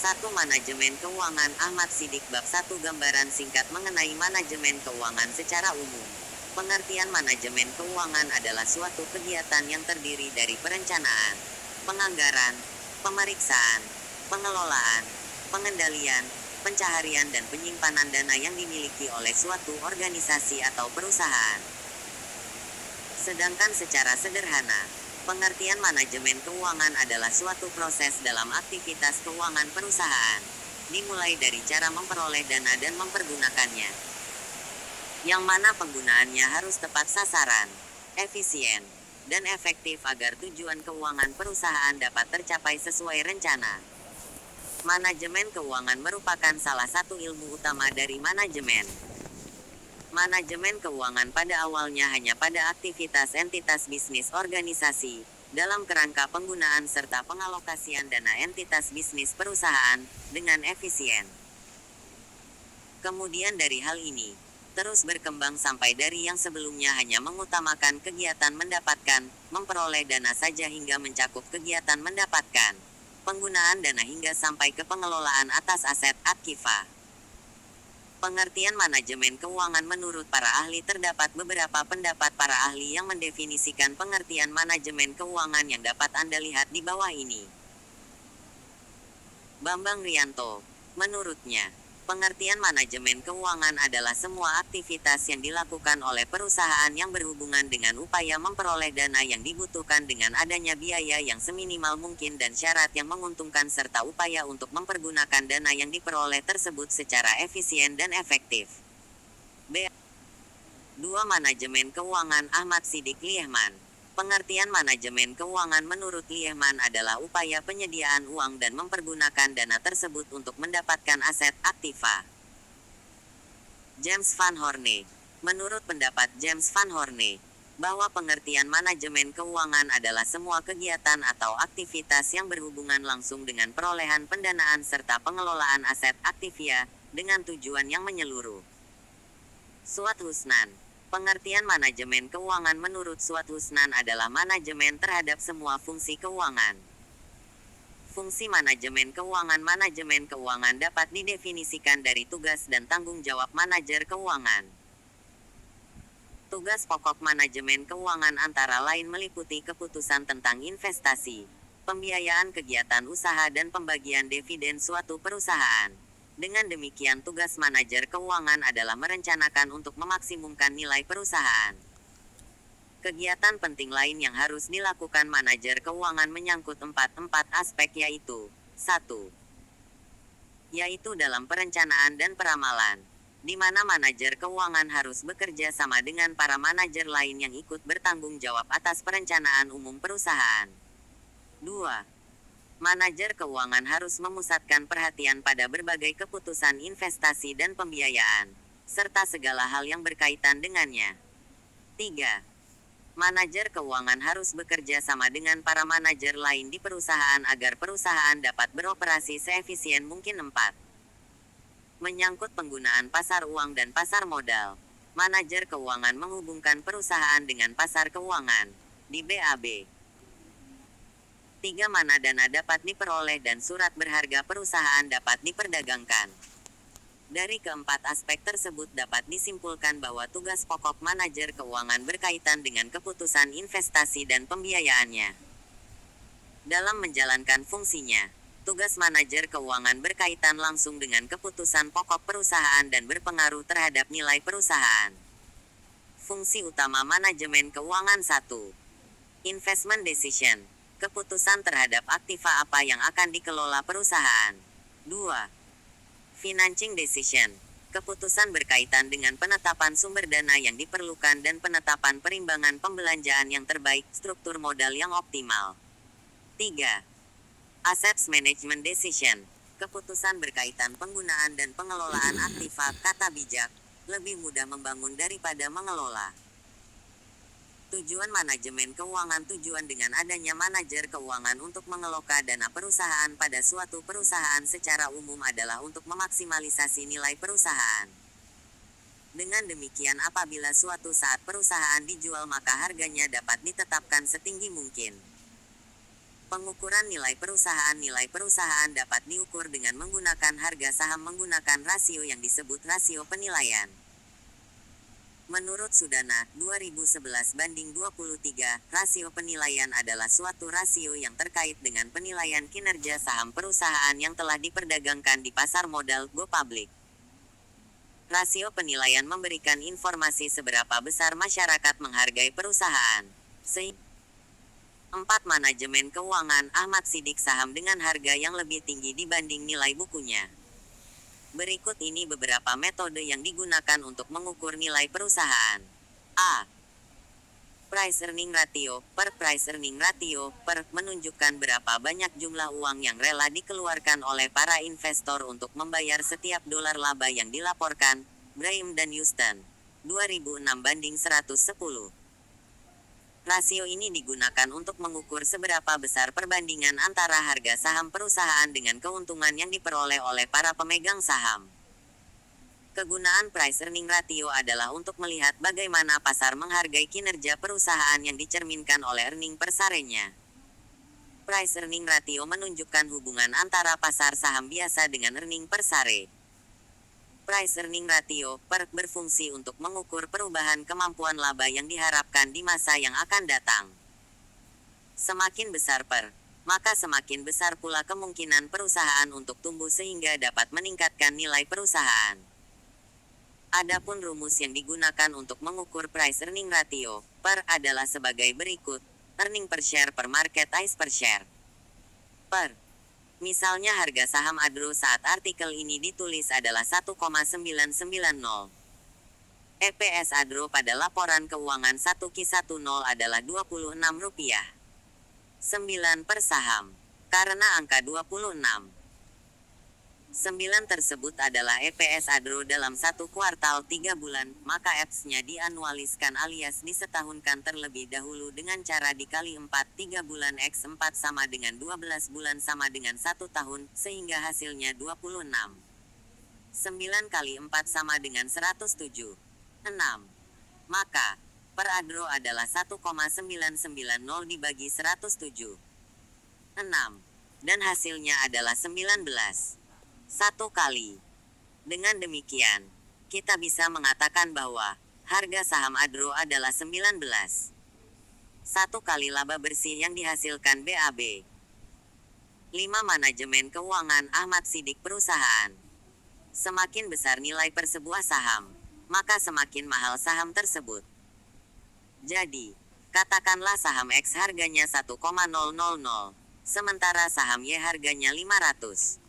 1. Manajemen Keuangan Ahmad Siddiq Bab 1 Gambaran singkat mengenai manajemen keuangan secara umum. Pengertian manajemen keuangan adalah suatu kegiatan yang terdiri dari perencanaan, penganggaran, pemeriksaan, pengelolaan, pengendalian, pencaharian dan penyimpanan dana yang dimiliki oleh suatu organisasi atau perusahaan. Sedangkan secara sederhana, pengertian manajemen keuangan adalah suatu proses dalam aktivitas keuangan perusahaan, dimulai dari cara memperoleh dana dan mempergunakannya, yang mana penggunaannya harus tepat sasaran, efisien, dan efektif agar tujuan keuangan perusahaan dapat tercapai sesuai rencana. Manajemen keuangan merupakan salah satu ilmu utama dari manajemen. Manajemen keuangan pada awalnya hanya pada aktivitas entitas bisnis organisasi, dalam kerangka penggunaan serta pengalokasian dana entitas bisnis perusahaan, dengan efisien. Kemudian dari hal ini, terus berkembang sampai dari yang sebelumnya hanya mengutamakan kegiatan mendapatkan, memperoleh dana saja hingga mencakup kegiatan mendapatkan, penggunaan dana hingga sampai ke pengelolaan atas aset aktiva. Pengertian manajemen keuangan menurut para ahli terdapat beberapa pendapat para ahli yang mendefinisikan pengertian manajemen keuangan yang dapat Anda lihat di bawah ini. Bambang Rianto, menurutnya, pengertian manajemen keuangan adalah semua aktivitas yang dilakukan oleh perusahaan yang berhubungan dengan upaya memperoleh dana yang dibutuhkan dengan adanya biaya yang seminimal mungkin dan syarat yang menguntungkan serta upaya untuk mempergunakan dana yang diperoleh tersebut secara efisien dan efektif. B. 2. Manajemen Keuangan Ahmad Siddiq Liehman. Pengertian manajemen keuangan menurut Liehman adalah upaya penyediaan uang dan mempergunakan dana tersebut untuk mendapatkan aset aktiva. James Van Horne. Menurut pendapat James Van Horne, bahwa pengertian manajemen keuangan adalah semua kegiatan atau aktivitas yang berhubungan langsung dengan perolehan pendanaan serta pengelolaan aset aktiva, dengan tujuan yang menyeluruh. Suat Husnan. Pengertian manajemen keuangan menurut Suat Husnan adalah manajemen terhadap semua fungsi keuangan. Fungsi manajemen keuangan dapat didefinisikan dari tugas dan tanggung jawab manajer keuangan. Tugas pokok manajemen keuangan antara lain meliputi keputusan tentang investasi, pembiayaan kegiatan usaha dan pembagian dividen suatu perusahaan. Dengan demikian tugas manajer keuangan adalah merencanakan untuk memaksimumkan nilai perusahaan. Kegiatan penting lain yang harus dilakukan manajer keuangan menyangkut empat aspek yaitu 1. Yaitu dalam perencanaan dan peramalan, di mana manajer keuangan harus bekerja sama dengan para manajer lain yang ikut bertanggung jawab atas perencanaan umum perusahaan. 2. Manajer keuangan harus memusatkan perhatian pada berbagai keputusan investasi dan pembiayaan, serta segala hal yang berkaitan dengannya. 3. Manajer keuangan harus bekerja sama dengan para manajer lain di perusahaan agar perusahaan dapat beroperasi seefisien mungkin. 4. Menyangkut penggunaan pasar uang dan pasar modal, manajer keuangan menghubungkan perusahaan dengan pasar keuangan, di BAB. 3. Mana dana dapat diperoleh dan surat berharga perusahaan dapat diperdagangkan. Dari keempat aspek tersebut dapat disimpulkan bahwa tugas pokok manajer keuangan berkaitan dengan keputusan investasi dan pembiayaannya. Dalam menjalankan fungsinya, tugas manajer keuangan berkaitan langsung dengan keputusan pokok perusahaan dan berpengaruh terhadap nilai perusahaan. Fungsi utama manajemen keuangan 1. Investment decision. Keputusan terhadap aktiva apa yang akan dikelola perusahaan. 2. Financing decision. Keputusan berkaitan dengan penetapan sumber dana yang diperlukan dan penetapan perimbangan pembelanjaan yang terbaik, struktur modal yang optimal. 3. Assets management decision. Keputusan berkaitan penggunaan dan pengelolaan aktiva, kata bijak, lebih mudah membangun daripada mengelola. Tujuan manajemen keuangan. Tujuan dengan adanya manajer keuangan untuk mengelola dana perusahaan pada suatu perusahaan secara umum adalah untuk memaksimalisasi nilai perusahaan. Dengan demikian apabila suatu saat perusahaan dijual maka harganya dapat ditetapkan setinggi mungkin. Pengukuran nilai perusahaan dapat diukur dengan menggunakan harga saham menggunakan rasio yang disebut rasio penilaian. Menurut Sudana, 2011-23, rasio penilaian adalah suatu rasio yang terkait dengan penilaian kinerja saham perusahaan yang telah diperdagangkan di pasar modal go public. Rasio penilaian memberikan informasi seberapa besar masyarakat menghargai perusahaan. 4. Manajemen keuangan Ahmad Siddiq saham dengan harga yang lebih tinggi dibanding nilai bukunya. Berikut ini beberapa metode yang digunakan untuk mengukur nilai perusahaan. A. Price earning ratio, price earning ratio, menunjukkan berapa banyak jumlah uang yang rela dikeluarkan oleh para investor untuk membayar setiap dolar laba yang dilaporkan. Graham dan Houston, 2006/110. Rasio ini digunakan untuk mengukur seberapa besar perbandingan antara harga saham perusahaan dengan keuntungan yang diperoleh oleh para pemegang saham. Kegunaan price earning ratio adalah untuk melihat bagaimana pasar menghargai kinerja perusahaan yang dicerminkan oleh earning per share-nya. Price earning ratio menunjukkan hubungan antara pasar saham biasa dengan earning per share. Price earning ratio berfungsi untuk mengukur perubahan kemampuan laba yang diharapkan di masa yang akan datang. Semakin besar maka semakin besar pula kemungkinan perusahaan untuk tumbuh sehingga dapat meningkatkan nilai perusahaan. Adapun rumus yang digunakan untuk mengukur price earning ratio adalah sebagai berikut: earning per share per market price per share. Misalnya harga saham Adro saat artikel ini ditulis adalah 1,990. EPS Adro pada laporan keuangan 1Q10 adalah Rp26. 9 per saham. Karena angka 26. 9 tersebut adalah EPS Adro dalam 1 kuartal 3 bulan, maka EPS-nya dianualiskan alias disetahunkan terlebih dahulu dengan cara dikali 4, 3 bulan X 4 sama dengan 12 bulan sama dengan 1 tahun, sehingga hasilnya 26. 9 kali 4 sama dengan 107. 6. Maka, per Adro adalah 1,990 dibagi 107. 6. Dan hasilnya adalah 19. 1 kali. Dengan demikian, kita bisa mengatakan bahwa harga saham Adro adalah 19. 1 kali laba bersih yang dihasilkan BAB. 5. Manajemen keuangan Ahmad Siddiq perusahaan. Semakin besar nilai per sebuah saham, maka semakin mahal saham tersebut. Jadi, katakanlah saham X harganya 1,000, sementara saham Y harganya 500.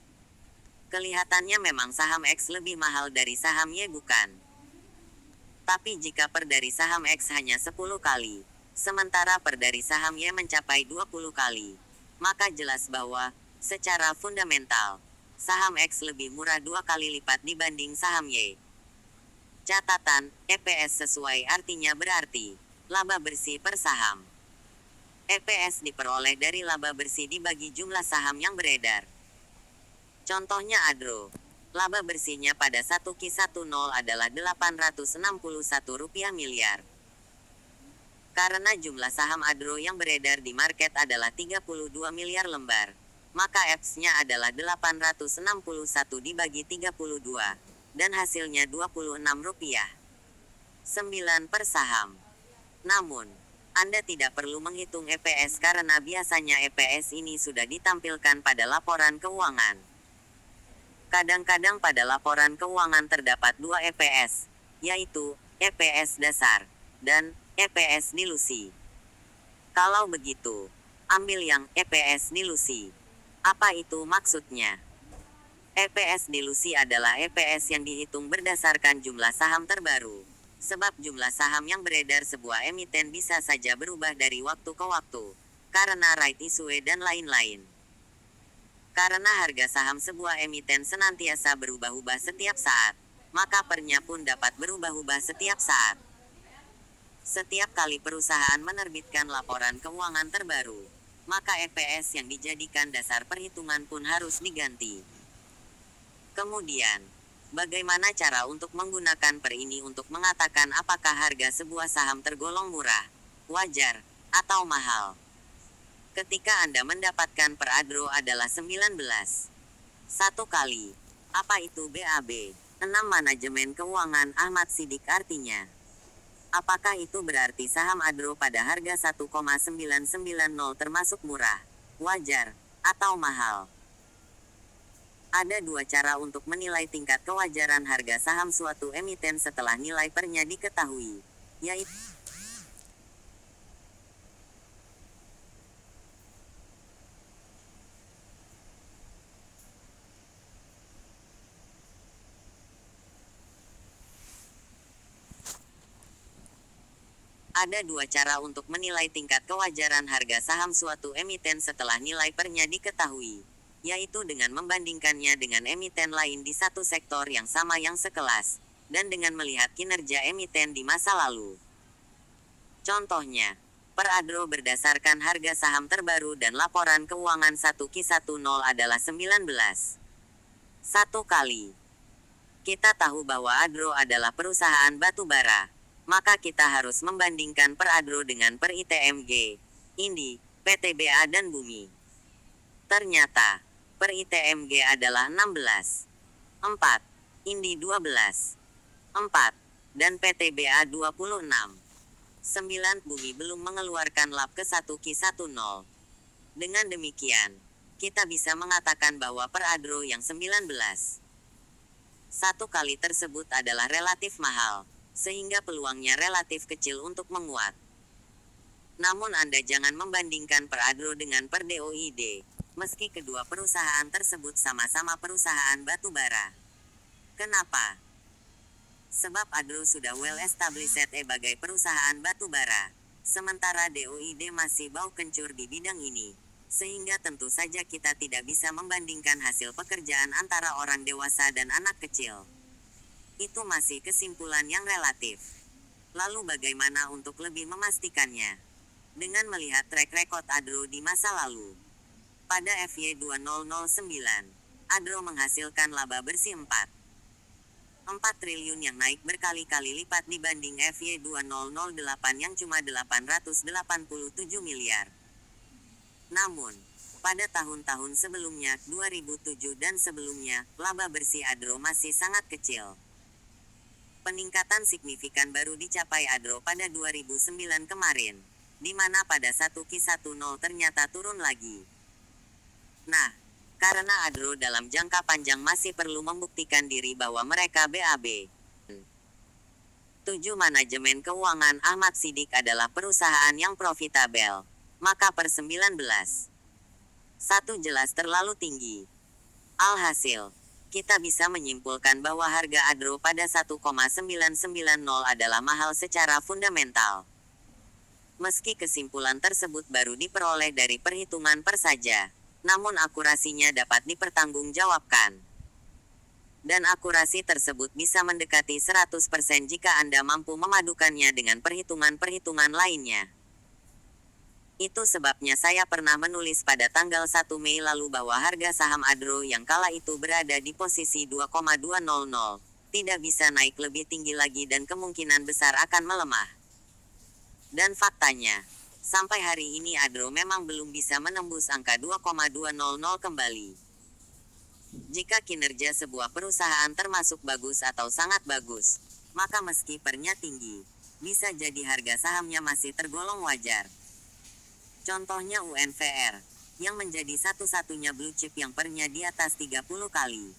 Kelihatannya memang saham X lebih mahal dari saham Y, bukan? Tapi jika per dari saham X hanya 10 kali, sementara per dari saham Y mencapai 20 kali, maka jelas bahwa, secara fundamental, saham X lebih murah 2 kali lipat dibanding saham Y. Catatan, EPS sesuai artinya berarti, laba bersih per saham. EPS diperoleh dari laba bersih dibagi jumlah saham yang beredar. Contohnya Adro. Laba bersihnya pada 1Q10 adalah Rp861 miliar. Karena jumlah saham Adro yang beredar di market adalah 32 miliar lembar, maka EPS-nya adalah 861 dibagi 32, dan hasilnya Rp26. 9 per saham. Namun, Anda tidak perlu menghitung EPS karena biasanya EPS ini sudah ditampilkan pada laporan keuangan. Kadang-kadang pada laporan keuangan terdapat 2 EPS, yaitu EPS dasar dan EPS dilusi. Kalau begitu, ambil yang EPS dilusi. Apa itu maksudnya? EPS dilusi adalah EPS yang dihitung berdasarkan jumlah saham terbaru. Sebab jumlah saham yang beredar sebuah emiten bisa saja berubah dari waktu ke waktu, karena right issue dan lain-lain. Karena harga saham sebuah emiten senantiasa berubah-ubah setiap saat, maka pernya pun dapat berubah-ubah setiap saat. Setiap kali perusahaan menerbitkan laporan keuangan terbaru, maka EPS yang dijadikan dasar perhitungan pun harus diganti. Kemudian, bagaimana cara untuk menggunakan per ini untuk mengatakan apakah harga sebuah saham tergolong murah, wajar, atau mahal? ketika Anda mendapatkan per ADRO adalah 19. Satu kali. Apa itu BAB? 6 Manajemen Keuangan Ahmad Siddiq artinya. Apakah itu berarti saham ADRO pada harga 1,990 termasuk murah, wajar, atau mahal? Ada dua cara untuk menilai tingkat kewajaran harga saham suatu emiten setelah nilai pernya diketahui, yaitu ada dua cara untuk menilai tingkat kewajaran harga saham suatu emiten setelah nilai pernya diketahui, yaitu dengan membandingkannya dengan emiten lain di satu sektor yang sama yang sekelas, dan dengan melihat kinerja emiten di masa lalu. Contohnya, per ADRO berdasarkan harga saham terbaru dan laporan keuangan 1Q10 adalah 19. Satu kali. Kita tahu bahwa ADRO adalah perusahaan batu bara, maka kita harus membandingkan per ADRO dengan per ITMG, Indi, PTBA dan Bumi. Ternyata, per ITMG adalah 16, 4, Indi 12, 4, dan PTBA 26. 9 Bumi belum mengeluarkan lab ke 1Q10. Dengan demikian, kita bisa mengatakan bahwa per ADRO yang 19. Satu kali tersebut adalah relatif mahal, sehingga peluangnya relatif kecil untuk menguat. Namun Anda jangan membandingkan per ADRO dengan per DOID, meski kedua perusahaan tersebut sama-sama perusahaan batu bara. Kenapa? Sebab ADRO sudah well established sebagai perusahaan batu bara, sementara DOID masih bau kencur di bidang ini. Sehingga tentu saja kita tidak bisa membandingkan hasil pekerjaan antara orang dewasa dan anak kecil. Itu masih kesimpulan yang relatif. Lalu bagaimana untuk lebih memastikannya? Dengan melihat track record ADRO di masa lalu. Pada FY2009, ADRO menghasilkan laba bersih 4 triliun yang naik berkali-kali lipat dibanding FY2008 yang cuma 887 miliar. Namun, pada tahun-tahun sebelumnya, 2007 dan sebelumnya, laba bersih ADRO masih sangat kecil. Peningkatan signifikan baru dicapai ADRO pada 2009 kemarin, di mana pada 1Q10 ternyata turun lagi. Nah, karena ADRO dalam jangka panjang masih perlu membuktikan diri bahwa mereka BAB. 7 Manajemen Keuangan Ahmad Siddiq adalah perusahaan yang profitabel. Maka per 19. 1 jelas terlalu tinggi. Alhasil, kita bisa menyimpulkan bahwa harga ADRO pada 1,990 adalah mahal secara fundamental. Meski kesimpulan tersebut baru diperoleh dari perhitungan per saja, namun akurasinya dapat dipertanggungjawabkan. Dan akurasi tersebut bisa mendekati 100% jika Anda mampu memadukannya dengan perhitungan-perhitungan lainnya. Itu sebabnya saya pernah menulis pada tanggal 1 Mei lalu bahwa harga saham ADRO yang kala itu berada di posisi 2,200, tidak bisa naik lebih tinggi lagi dan kemungkinan besar akan melemah. Dan faktanya, sampai hari ini ADRO memang belum bisa menembus angka 2,200 kembali. Jika kinerja sebuah perusahaan termasuk bagus atau sangat bagus, maka meski pernya tinggi, bisa jadi harga sahamnya masih tergolong wajar. Contohnya UNVR, yang menjadi satu-satunya blue chip yang pernya di atas 30 kali.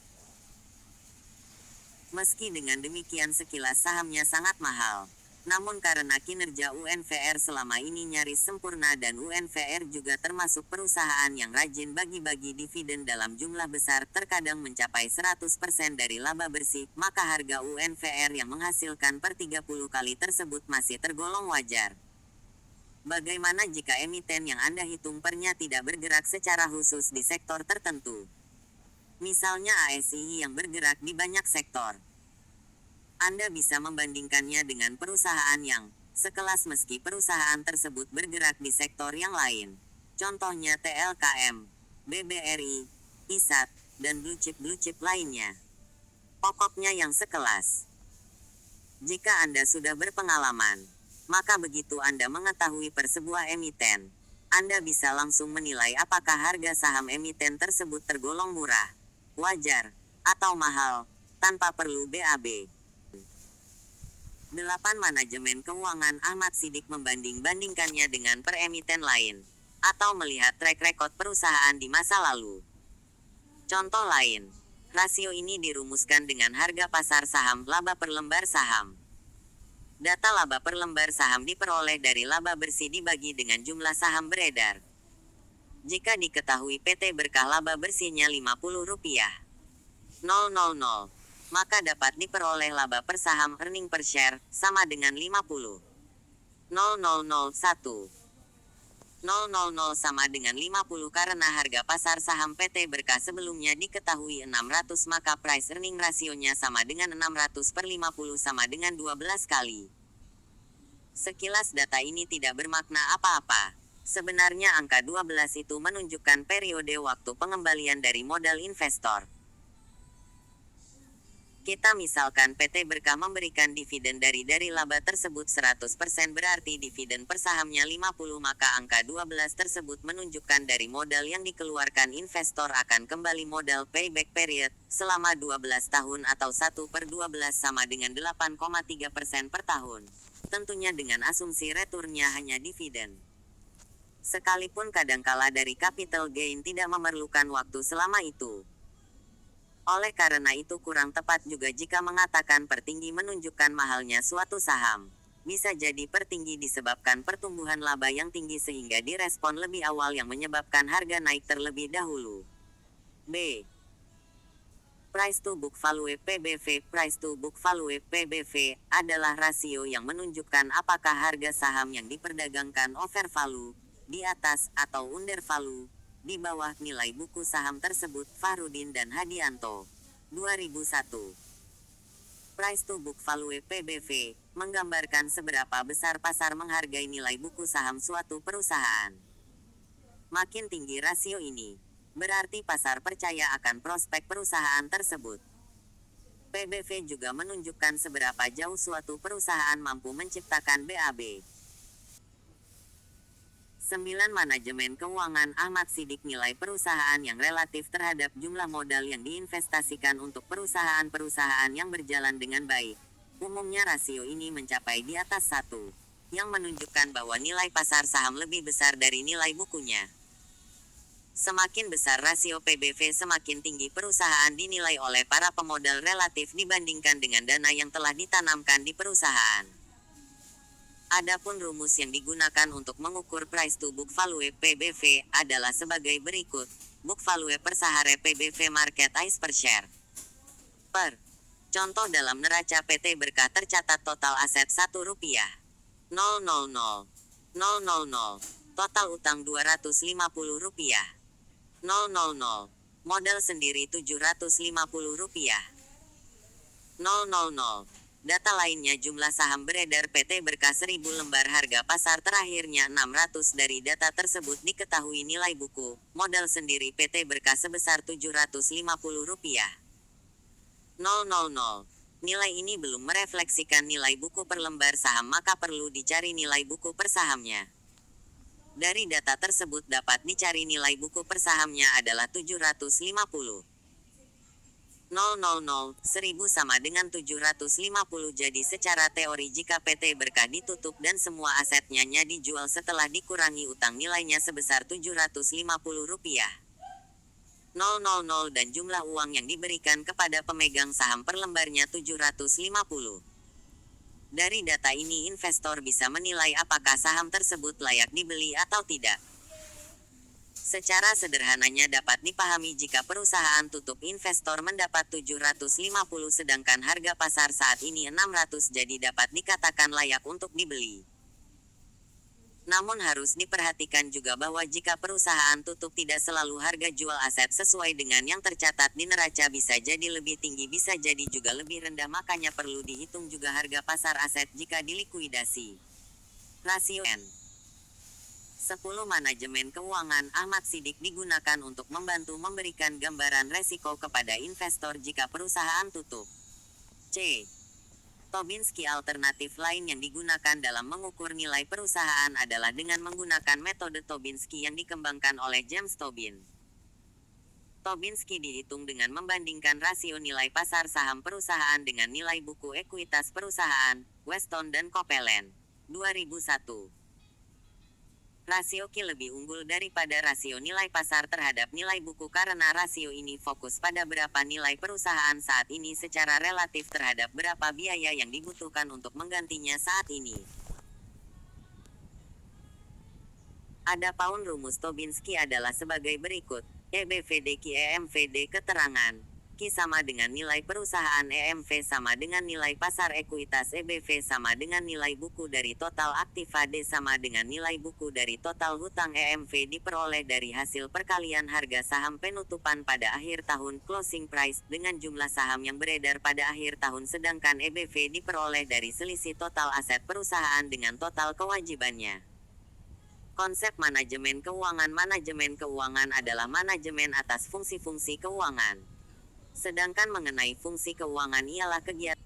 Meski dengan demikian sekilas sahamnya sangat mahal. Namun karena kinerja UNVR selama ini nyaris sempurna dan UNVR juga termasuk perusahaan yang rajin bagi-bagi dividen dalam jumlah besar terkadang mencapai 100% dari laba bersih, maka harga UNVR yang menghasilkan per 30 kali tersebut masih tergolong wajar. Bagaimana jika emiten yang Anda hitung pernya tidak bergerak secara khusus di sektor tertentu? Misalnya ASI yang bergerak di banyak sektor. Anda bisa membandingkannya dengan perusahaan yang sekelas meski perusahaan tersebut bergerak di sektor yang lain. Contohnya TLKM, BBRI, ISAT, dan blue chip lainnya. Pokoknya yang sekelas. Jika Anda sudah berpengalaman, maka begitu Anda mengetahui per sebuah emiten, Anda bisa langsung menilai apakah harga saham emiten tersebut tergolong murah, wajar, atau mahal, tanpa perlu BAB. 8. Manajemen keuangan Ahmad Siddiq membanding-bandingkannya dengan peremiten lain, atau melihat track record perusahaan di masa lalu. Contoh lain, rasio ini dirumuskan dengan harga pasar saham laba per lembar saham. Data laba per lembar saham diperoleh dari laba bersih dibagi dengan jumlah saham beredar. Jika diketahui PT Berkah laba bersihnya Rp50.000, maka dapat diperoleh laba per saham earning per share sama dengan 50.001. 000 sama dengan 50 karena harga pasar saham PT Berkah sebelumnya diketahui 600 maka price earning rasionya sama dengan 600 per 50 sama dengan 12 kali. Sekilas data ini tidak bermakna apa-apa. Sebenarnya angka 12 itu menunjukkan periode waktu pengembalian dari modal investor. Kita misalkan PT Berkah memberikan dividen dari laba tersebut 100% berarti dividen per sahamnya 50 maka angka 12 tersebut menunjukkan dari modal yang dikeluarkan investor akan kembali modal payback period selama 12 tahun atau 1/12 sama dengan 8,3% per tahun. Tentunya dengan asumsi returnnya hanya dividen. Sekalipun kadangkala dari capital gain tidak memerlukan waktu selama itu. Oleh karena itu kurang tepat juga jika mengatakan pertinggi menunjukkan mahalnya suatu saham. Bisa jadi pertinggi disebabkan pertumbuhan laba yang tinggi sehingga direspon lebih awal yang menyebabkan harga naik terlebih dahulu. B. Price to book value (PBV). Price to book value (PBV) adalah rasio yang menunjukkan apakah harga saham yang diperdagangkan overvalue, di atas atau undervalue, di bawah nilai buku saham tersebut. Fahrudin dan Hadianto, 2001. Price to book value (PBV) menggambarkan seberapa besar pasar menghargai nilai buku saham suatu perusahaan. Makin tinggi rasio ini, berarti pasar percaya akan prospek perusahaan tersebut. PBV juga menunjukkan seberapa jauh suatu perusahaan mampu menciptakan BAB. 9. Manajemen keuangan Ahmad Siddiq nilai perusahaan yang relatif terhadap jumlah modal yang diinvestasikan untuk perusahaan-perusahaan yang berjalan dengan baik. Umumnya rasio ini mencapai di atas 1, yang menunjukkan bahwa nilai pasar saham lebih besar dari nilai bukunya. Semakin besar rasio PBV semakin tinggi perusahaan dinilai oleh para pemodal relatif dibandingkan dengan dana yang telah ditanamkan di perusahaan. Adapun rumus yang digunakan untuk mengukur price to book value (PBV) adalah sebagai berikut. Book value per sahare PBV market price per share. Per. Contoh dalam neraca PT Berkah tercatat total aset Rp1.000.000. Total utang Rp250.000. Modal sendiri Rp750.000. Data lainnya jumlah saham beredar PT Berkah 1000 lembar harga pasar terakhirnya 600 dari data tersebut diketahui nilai buku, modal sendiri PT Berkah sebesar Rp750.000. Nilai ini belum merefleksikan nilai buku per lembar saham maka perlu dicari nilai buku per sahamnya. Dari data tersebut dapat dicari nilai buku per sahamnya adalah 750. 1000 sama dengan 750 jadi secara teori jika PT Berkah ditutup dan semua asetnya dijual setelah dikurangi utang nilainya sebesar Rp750. Dan jumlah uang yang diberikan kepada pemegang saham per lembarnya 750. Dari data ini investor bisa menilai apakah saham tersebut layak dibeli atau tidak. Secara sederhananya dapat dipahami jika perusahaan tutup investor mendapat 750 sedangkan harga pasar saat ini 600 jadi dapat dikatakan layak untuk dibeli. Namun harus diperhatikan juga bahwa jika perusahaan tutup tidak selalu harga jual aset sesuai dengan yang tercatat di neraca bisa jadi lebih tinggi bisa jadi juga lebih rendah makanya perlu dihitung juga harga pasar aset jika dilikuidasi. Rasio N. 10. Manajemen keuangan Ahmad Siddiq digunakan untuk membantu memberikan gambaran resiko kepada investor jika perusahaan tutup. C. Tobinski alternatif lain yang digunakan dalam mengukur nilai perusahaan adalah dengan menggunakan metode Tobinski yang dikembangkan oleh James Tobin. Tobinski dihitung dengan membandingkan rasio nilai pasar saham perusahaan dengan nilai buku ekuitas perusahaan, Weston dan Copeland, 2001. Rasio Q lebih unggul daripada rasio nilai pasar terhadap nilai buku karena rasio ini fokus pada berapa nilai perusahaan saat ini secara relatif terhadap berapa biaya yang dibutuhkan untuk menggantinya saat ini. Adapun rumus Tobinski adalah sebagai berikut. EBVD Q EMVD keterangan. Q sama dengan nilai perusahaan, EMV sama dengan nilai pasar ekuitas, EBV sama dengan nilai buku dari total aktiva, D sama dengan nilai buku dari total hutang, EMV diperoleh dari hasil perkalian harga saham penutupan pada akhir tahun closing price dengan jumlah saham yang beredar pada akhir tahun, sedangkan EBV diperoleh dari selisih total aset perusahaan dengan total kewajibannya. Konsep manajemen keuangan. Manajemen keuangan adalah manajemen atas fungsi-fungsi keuangan. Sedangkan mengenai fungsi keuangan ialah kegiatan.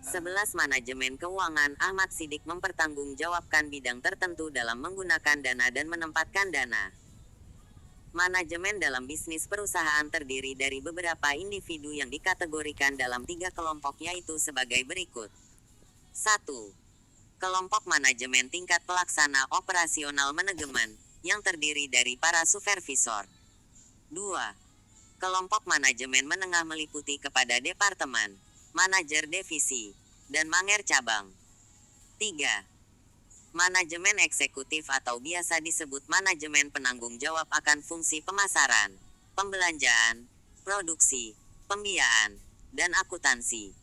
11. Manajemen keuangan. Ahmad Siddiq mempertanggungjawabkan bidang tertentu dalam menggunakan dana dan menempatkan dana. Manajemen dalam bisnis perusahaan terdiri dari beberapa individu yang dikategorikan dalam 3 kelompok, yaitu sebagai berikut. 1. Kelompok manajemen tingkat pelaksana operasional manajemen, yang terdiri dari para supervisor. 2. Kelompok manajemen menengah meliputi kepada departemen, manajer divisi, dan manajer cabang. 3. Manajemen eksekutif atau biasa disebut manajemen penanggung jawab akan fungsi pemasaran, pembelanjaan, produksi, pembiayaan, dan akuntansi.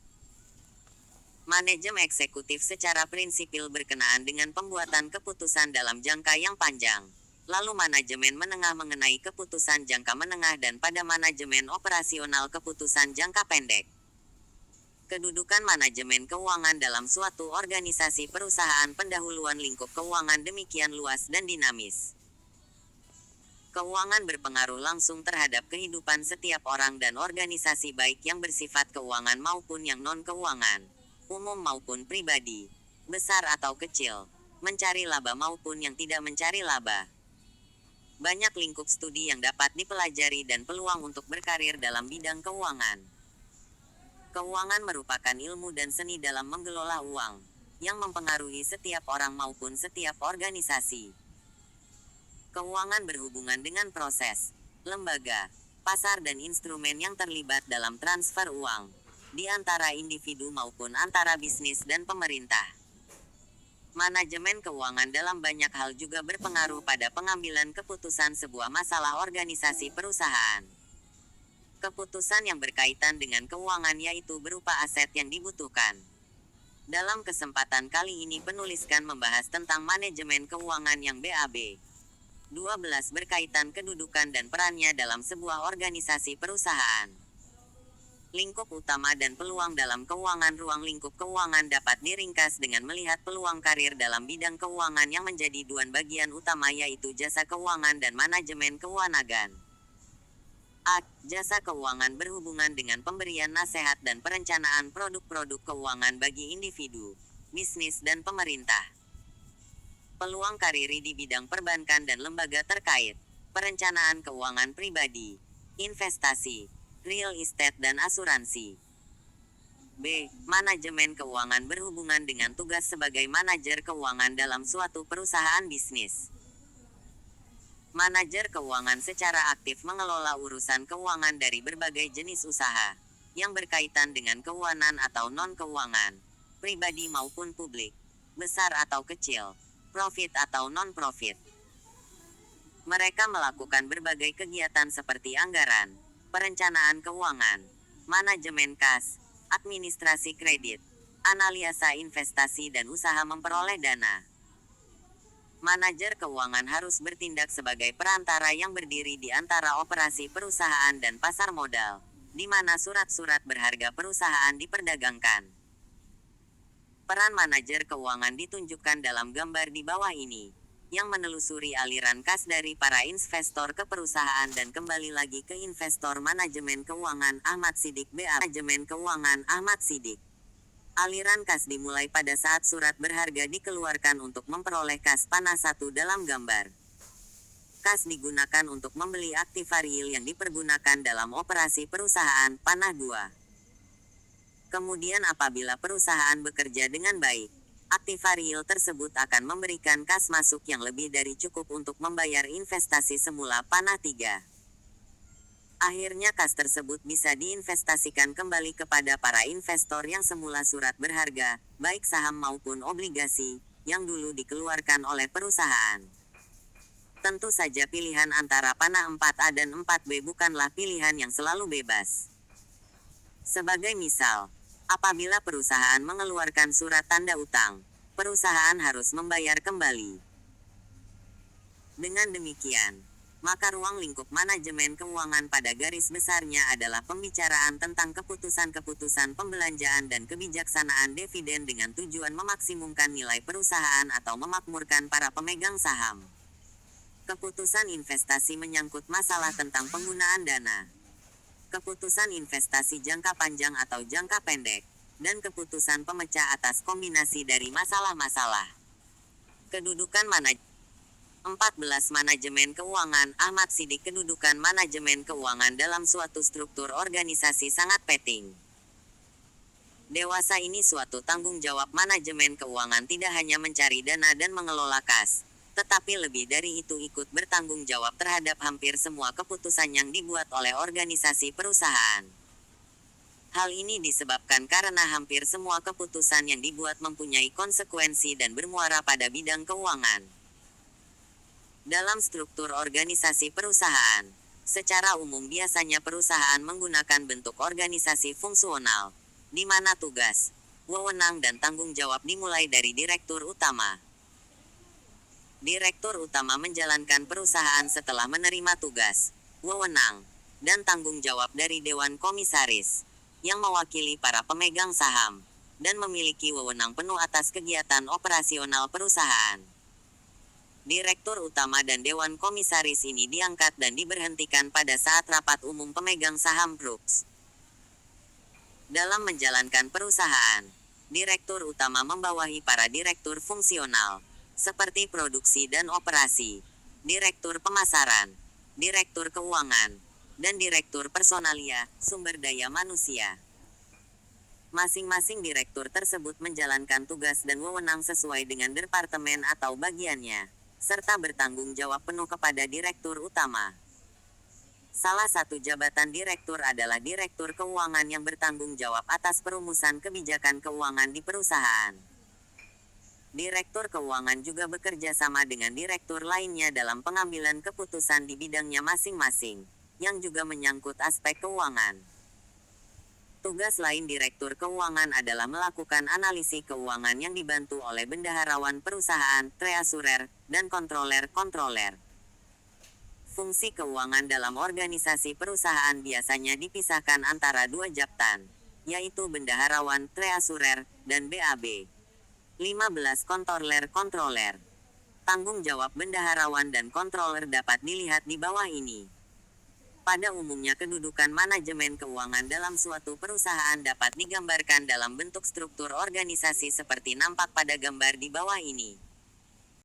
Manajemen eksekutif secara prinsipil berkenaan dengan pembuatan keputusan dalam jangka yang panjang. Lalu manajemen menengah mengenai keputusan jangka menengah dan pada manajemen operasional keputusan jangka pendek. Kedudukan manajemen keuangan dalam suatu organisasi perusahaan. Pendahuluan lingkup keuangan demikian luas dan dinamis. Keuangan berpengaruh langsung terhadap kehidupan setiap orang dan organisasi, baik yang bersifat keuangan maupun yang non-keuangan, umum maupun pribadi, besar atau kecil, mencari laba maupun yang tidak mencari laba. Banyak lingkup studi yang dapat dipelajari dan peluang untuk berkarir dalam bidang keuangan. Keuangan merupakan ilmu dan seni dalam mengelola uang, yang mempengaruhi setiap orang maupun setiap organisasi. Keuangan berhubungan dengan proses, lembaga, pasar dan instrumen yang terlibat dalam transfer uang, di antara individu maupun antara bisnis dan pemerintah. Manajemen keuangan dalam banyak hal juga berpengaruh pada pengambilan keputusan sebuah masalah organisasi perusahaan. Keputusan yang berkaitan dengan keuangan yaitu berupa aset yang dibutuhkan. Dalam kesempatan kali ini penuliskan membahas tentang manajemen keuangan yang BAB 12 berkaitan kedudukan dan perannya dalam sebuah organisasi perusahaan. Lingkup utama dan peluang dalam keuangan. Ruang lingkup keuangan dapat diringkas dengan melihat peluang karir dalam bidang keuangan yang menjadi dua bagian utama, yaitu jasa keuangan dan manajemen keuangan. A. Jasa keuangan berhubungan dengan pemberian nasihat dan perencanaan produk-produk keuangan bagi individu, bisnis dan pemerintah. Peluang karir di bidang perbankan dan lembaga terkait, perencanaan keuangan pribadi, investasi, real estate dan asuransi. B. Manajemen keuangan berhubungan dengan tugas sebagai manajer keuangan dalam suatu perusahaan bisnis. Manajer keuangan secara aktif mengelola urusan keuangan dari berbagai jenis usaha, yang berkaitan dengan keuangan atau non-keuangan, pribadi maupun publik, besar atau kecil, profit atau non-profit. Mereka melakukan berbagai kegiatan seperti anggaran, perencanaan keuangan, manajemen kas, administrasi kredit, analisa investasi dan usaha memperoleh dana. Manajer keuangan harus bertindak sebagai perantara yang berdiri di antara operasi perusahaan dan pasar modal, di mana surat-surat berharga perusahaan diperdagangkan. Peran manajer keuangan ditunjukkan dalam gambar di bawah ini, yang menelusuri aliran kas dari para investor ke perusahaan dan kembali lagi ke investor. Manajemen keuangan Ahmad Siddiq. BA Manajemen keuangan Ahmad Siddiq. Aliran kas dimulai pada saat surat berharga dikeluarkan untuk memperoleh kas panah 1 dalam gambar. Kas digunakan untuk membeli aktiva real yang dipergunakan dalam operasi perusahaan panah 2. Kemudian apabila perusahaan bekerja dengan baik, aktiva real tersebut akan memberikan kas masuk yang lebih dari cukup untuk membayar investasi semula panah 3. Akhirnya kas tersebut bisa diinvestasikan kembali kepada para investor yang semula surat berharga, baik saham maupun obligasi, yang dulu dikeluarkan oleh perusahaan. Tentu saja pilihan antara panah 4A dan 4B bukanlah pilihan yang selalu bebas. Sebagai misal, apabila perusahaan mengeluarkan surat tanda utang, perusahaan harus membayar kembali. Dengan demikian, maka ruang lingkup manajemen keuangan pada garis besarnya adalah pembicaraan tentang keputusan-keputusan pembelanjaan dan kebijaksanaan dividen dengan tujuan memaksimumkan nilai perusahaan atau memakmurkan para pemegang saham. Keputusan investasi menyangkut masalah tentang penggunaan dana. Keputusan investasi jangka panjang atau jangka pendek, dan keputusan pemecah atas kombinasi dari masalah-masalah. Kedudukan manajemen 14. Manajemen keuangan. Ahmad Siddiq. Kedudukan manajemen keuangan dalam suatu struktur organisasi sangat penting. Dewasa ini suatu tanggung jawab manajemen keuangan tidak hanya mencari dana dan mengelola kas, tetapi lebih dari itu ikut bertanggung jawab terhadap hampir semua keputusan yang dibuat oleh organisasi perusahaan. Hal ini disebabkan karena hampir semua keputusan yang dibuat mempunyai konsekuensi dan bermuara pada bidang keuangan. Dalam struktur organisasi perusahaan, secara umum biasanya perusahaan menggunakan bentuk organisasi fungsional, di mana tugas, wewenang dan tanggung jawab dimulai dari direktur utama. Direktur utama menjalankan perusahaan setelah menerima tugas, wewenang, dan tanggung jawab dari Dewan Komisaris, yang mewakili para pemegang saham, dan memiliki wewenang penuh atas kegiatan operasional perusahaan. Direktur utama dan Dewan Komisaris ini diangkat dan diberhentikan pada saat rapat umum pemegang saham Brooks. Dalam menjalankan perusahaan, direktur utama membawahi para direktur fungsional, seperti produksi dan operasi, direktur pemasaran, direktur keuangan, dan direktur personalia, sumber daya manusia. Masing-masing direktur tersebut menjalankan tugas dan wewenang sesuai dengan departemen atau bagiannya, serta bertanggung jawab penuh kepada direktur utama. Salah satu jabatan direktur adalah direktur keuangan yang bertanggung jawab atas perumusan kebijakan keuangan di perusahaan. Direktur keuangan juga bekerja sama dengan direktur lainnya dalam pengambilan keputusan di bidangnya masing-masing, yang juga menyangkut aspek keuangan. Tugas lain direktur keuangan adalah melakukan analisis keuangan yang dibantu oleh bendaharawan perusahaan, treasurer, dan kontroler. Fungsi keuangan dalam organisasi perusahaan biasanya dipisahkan antara dua jabatan, yaitu bendaharawan, treasurer, dan BAB. 15. Kontroler. Tanggung jawab bendaharawan dan kontroler dapat dilihat di bawah ini. Pada umumnya kedudukan manajemen keuangan dalam suatu perusahaan dapat digambarkan dalam bentuk struktur organisasi seperti nampak pada gambar di bawah ini.